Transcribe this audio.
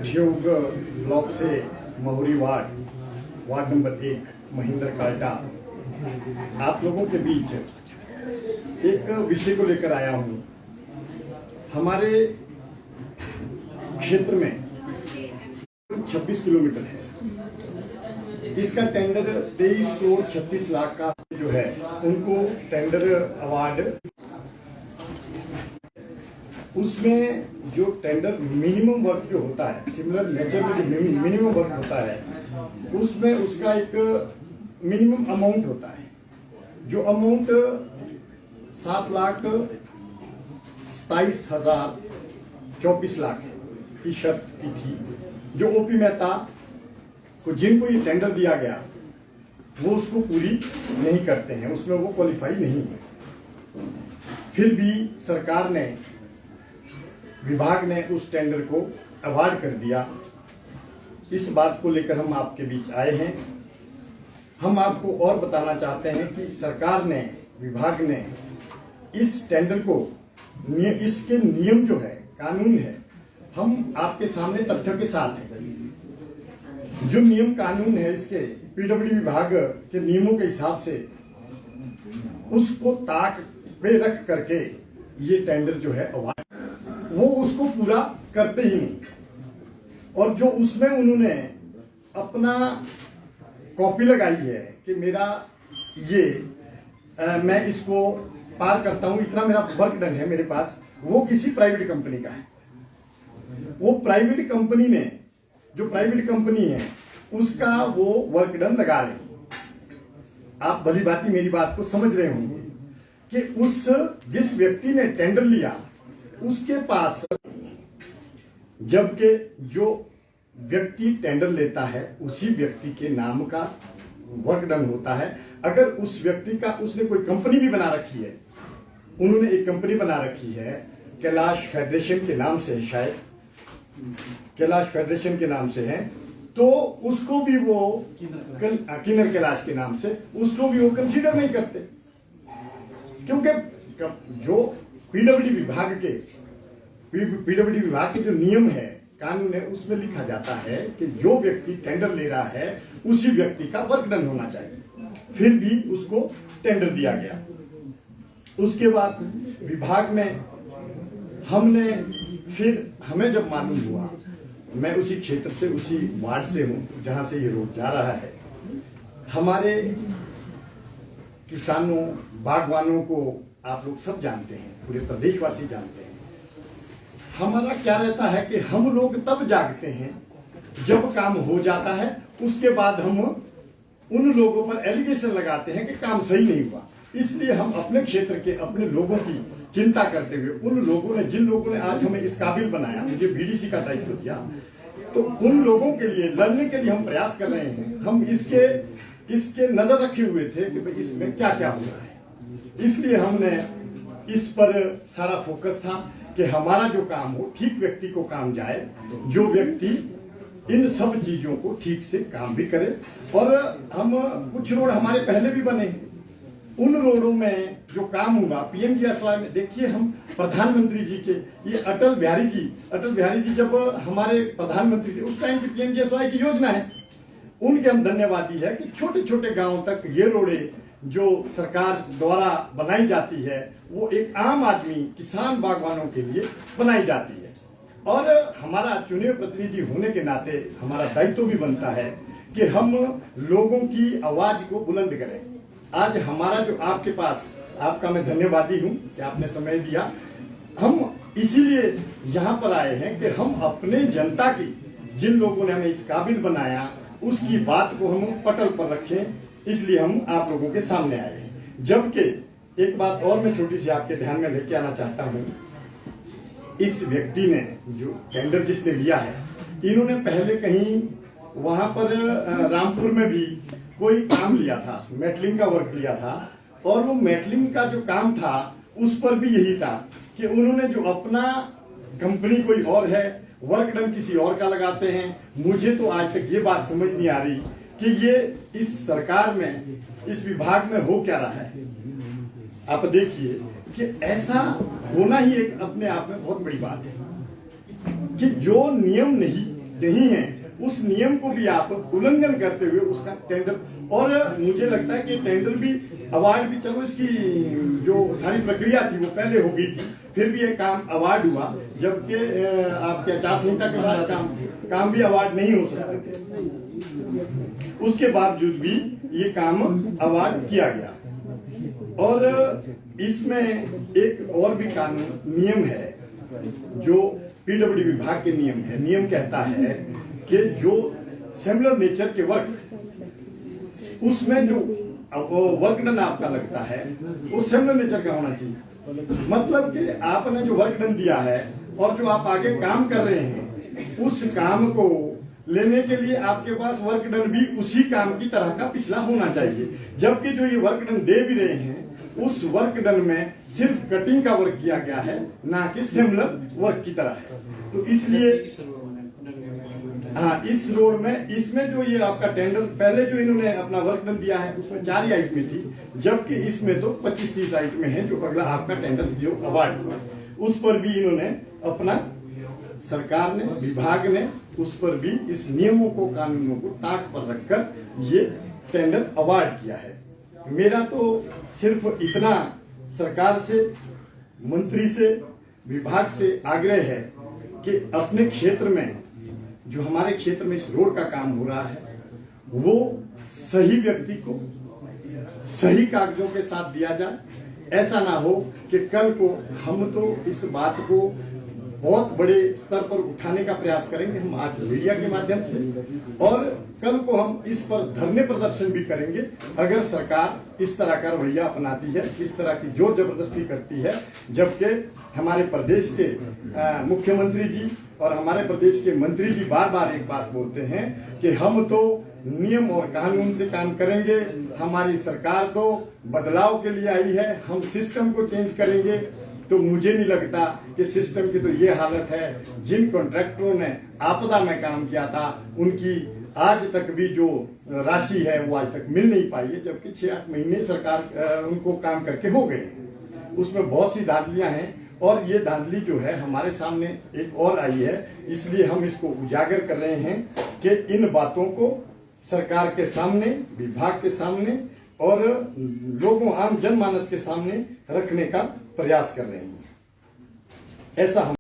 Theog block से महुरी ward number 1 Mahendra Kalta आप लोगों के बीच एक विषय को लेकर आया हूं। हमारे क्षेत्र में 26 किलोमीटर है। इसका टेंडर 23 करोड़ 36 लाख का जो है उनको टेंडर अवार्ड, उसमें जो टेंडर मिनिमम वर्क जो होता है, सिमिलर नेचर में जो मिनिमम वर्क होता है उसमें उसका एक मिनिमम अमाउंट होता है। जो अमाउंट 7,27,024 की शर्त की थी, जो ओपी मेहता को जिनको ये टेंडर दिया गया वो उसको पूरी नहीं करते हैं, उसमें वो क्वालिफाई नहीं है। फिर भी सरकार ने, विभाग ने उस टेंडर को अवार्ड कर दिया। इस बात को लेकर हम आपके बीच आए हैं। हम आपको और बताना चाहते हैं कि सरकार ने, विभाग ने इस टेंडर को, इसके नियम जो है, कानून है, हम आपके सामने तथ्य के साथ हैं। जो नियम कानून है इसके पीडब्ल्यूडी विभाग के नियमों के हिसाब से उसको ताक पे रख करके ये टेंडर जो है अवार्ड, वो उसको पूरा करते ही नहीं। और जो उसमें उन्होंने अपना कॉपी लगाई है कि मेरा ये मैं इसको पार करता हूं, इतना मेरा वर्क डन है मेरे पास, वो किसी प्राइवेट कंपनी का है। वो प्राइवेट कंपनी ने, जो प्राइवेट कंपनी है उसका वो वर्क डन लगा रहे हैं। आप भली भांति मेरी बात को समझ रहे होंगे कि उस जिस व्यक्ति ने टेंडर लिया उसके पास, जबकि जो व्यक्ति टेंडर लेता है उसी व्यक्ति के नाम का वर्क डन होता है। अगर उस व्यक्ति का, उसने कोई कंपनी भी बना रखी है, उन्होंने एक कंपनी बना रखी है कैलाश फेडरेशन के नाम से, शायद कैलाश फेडरेशन के नाम से है, तो उसको भी वो किन्नर कैलाश के नाम से, उसको भी वो कंसीडर नहीं करते। क्योंकि जो पीडब्ल्यूडी विभाग के जो नियम है, कानून है, उसमें लिखा जाता है कि जो व्यक्ति टेंडर ले रहा है उसी व्यक्ति का वर्क डन होना चाहिए। फिर भी उसको टेंडर दिया गया। उसके बाद विभाग में हमें जब मालूम हुआ, मैं उसी क्षेत्र से, उसी वार्ड से हूं जहां से ये रोड जा रहा है। हमारे किसानों, बागवानों को आप लोग सब जानते हैं, पूरे प्रदेशवासी जानते हैं। हमारा क्या रहता है कि हम लोग तब जागते हैं जब काम हो जाता है, उसके बाद हम उन लोगों पर एलिगेशन लगाते हैं कि काम सही नहीं हुआ। इसलिए हम अपने क्षेत्र के, अपने लोगों की चिंता करते हुए, उन लोगों ने, जिन लोगों ने आज हमें इस काबिल बनाया, मुझे बीडीसी का दायित्व दिया, तो उन लोगों के लिए लड़ने के लिए हम प्रयास कर रहे हैं। हम इसके नजर रखे हुए थे कि भाई इसमें क्या क्या हो रहा है। इसलिए हमने इस पर सारा फोकस था कि हमारा जो काम हो, ठीक व्यक्ति को काम जाए, जो व्यक्ति इन सब चीजों को ठीक से काम भी करे। और हम कुछ रोड हमारे पहले भी बने, उन रोडों में जो काम हुआ पीएमजीएसवाई में, देखिए हम प्रधानमंत्री जी के, ये अटल बिहारी जी जब हमारे प्रधानमंत्री थे उस टाइम की पीएमजीएसवाई की योजना है, उनके हम धन्यवादी है कि छोटे छोटे गांवों तक ये रोडें जो सरकार द्वारा बनाई जाती है वो एक आम आदमी, किसान, बागवानों के लिए बनाई जाती है। और हमारा चुने हुए प्रतिनिधि होने के नाते हमारा दायित्व भी बनता है कि हम लोगों की आवाज को बुलंद करें। आज हमारा जो आपके पास, आपका मैं धन्यवादी हूं कि आपने समय दिया। हम इसीलिए यहाँ पर आए हैं कि हम अपने जनता की, जिन लोगों ने हमें इस काबिल बनाया, उसकी बात को हम पटल पर रखें, इसलिए हम आप लोगों के सामने आए हैं। जबकि एक बात और मैं छोटी सी आपके ध्यान में लेके आना चाहता हूं। इस व्यक्ति ने, जो टेंडर जिसने लिया है, इन्होंने पहले कहीं वहां पर रामपुर में भी कोई काम लिया था, मेटलिंग का वर्क लिया था, और वो मेटलिंग का जो काम था उस पर भी यही था कि उन्होंने जो अपना कंपनी कोई और है, वर्क डन किसी और का लगाते हैं। मुझे तो आज तक ये बात समझ नहीं आ रही कि ये इस सरकार में, इस विभाग में हो क्या रहा है। आप देखिए कि ऐसा होना ही एक अपने आप में बहुत बड़ी बात है कि जो नियम नहीं, नहीं है उस नियम को भी आप उल्लंघन करते हुए उसका टेंडर, और मुझे लगता है कि टेंडर भी, अवार्ड भी, चलो इसकी जो सारी प्रक्रिया थी वो पहले हो गई थी, फिर भी ये काम अवार्ड हुआ, जबकि आपके आचार संहिता के बाद काम भी अवार्ड नहीं हो सकते थे। उसके बावजूद भी ये काम अवार्ड किया गया। और इसमें एक और भी कानून नियम है जो पीडब्ल्यूडी विभाग के नियम है। नियम कहता है कि जो सिमिलर नेचर के वर्क, उसमें जो वर्क डन आपका लगता है वो सिमिलर नेचर का होना चाहिए। मतलब कि आपने जो वर्क डन दिया है और जो आप आगे काम कर रहे हैं, उस काम को लेने के लिए आपके पास वर्क डन भी उसी काम की तरह का पिछला होना चाहिए। जबकि जो ये वर्क डन दे भी रहे हैं, उस वर्क डन में सिर्फ कटिंग का वर्क किया गया है, ना कि सिमिलर वर्क की तरह है। तो इसलिए हाँ, इस रोड में, इसमें जो ये आपका टेंडर, पहले जो इन्होंने अपना वर्क डन दिया है उसमें 4 ही आइटमें थी, जबकि इसमें तो 25-30 आइटमें हैं। जो अगला आपका टेंडर जो अवार्ड हुआ उस पर भी इन्होंने अपना, सरकार ने, विभाग ने उस पर भी इस नियमों को, कानूनों को ताक पर रखकर ये टेंडर अवार्ड किया है। मेरा तो सिर्फ इतना सरकार से, मंत्री से, विभाग से आग्रह है कि अपने क्षेत्र में, जो हमारे क्षेत्र में इस रोड का काम हो रहा है, वो सही व्यक्ति को सही कागजों के साथ दिया जाए। ऐसा ना हो कि कल को हम तो इस बात को बहुत बड़े स्तर पर उठाने का प्रयास करेंगे हम आज मीडिया के माध्यम से, और कल को हम इस पर धरने प्रदर्शन भी करेंगे अगर सरकार इस तरह का रवैया अपनाती है, इस तरह की जोर जबरदस्ती करती है। जबकि हमारे प्रदेश के मुख्यमंत्री जी और हमारे प्रदेश के मंत्री जी बार बार एक बात बोलते हैं कि हम तो नियम और कानून से काम करेंगे, हमारी सरकार तो बदलाव के लिए आई है, हम सिस्टम को चेंज करेंगे। तो मुझे नहीं लगता कि सिस्टम की तो ये हालत है। जिन कॉन्ट्रैक्टरों ने आपदा में काम किया था, उनकी आज तक भी जो राशि है वो आज तक मिल नहीं पाई है, जबकि 6-8 महीने सरकार उनको काम करके हो गए हैं। उसमें बहुत सी धांधलियां हैं, और ये धांधली जो है हमारे सामने एक और आई है, इसलिए हम इसको उजागर कर रहे हैं कि इन बातों को सरकार के सामने, विभाग के सामने और लोगों, आम जनमानस के सामने रखने का प्रयास कर रहे हैं। ऐसा हम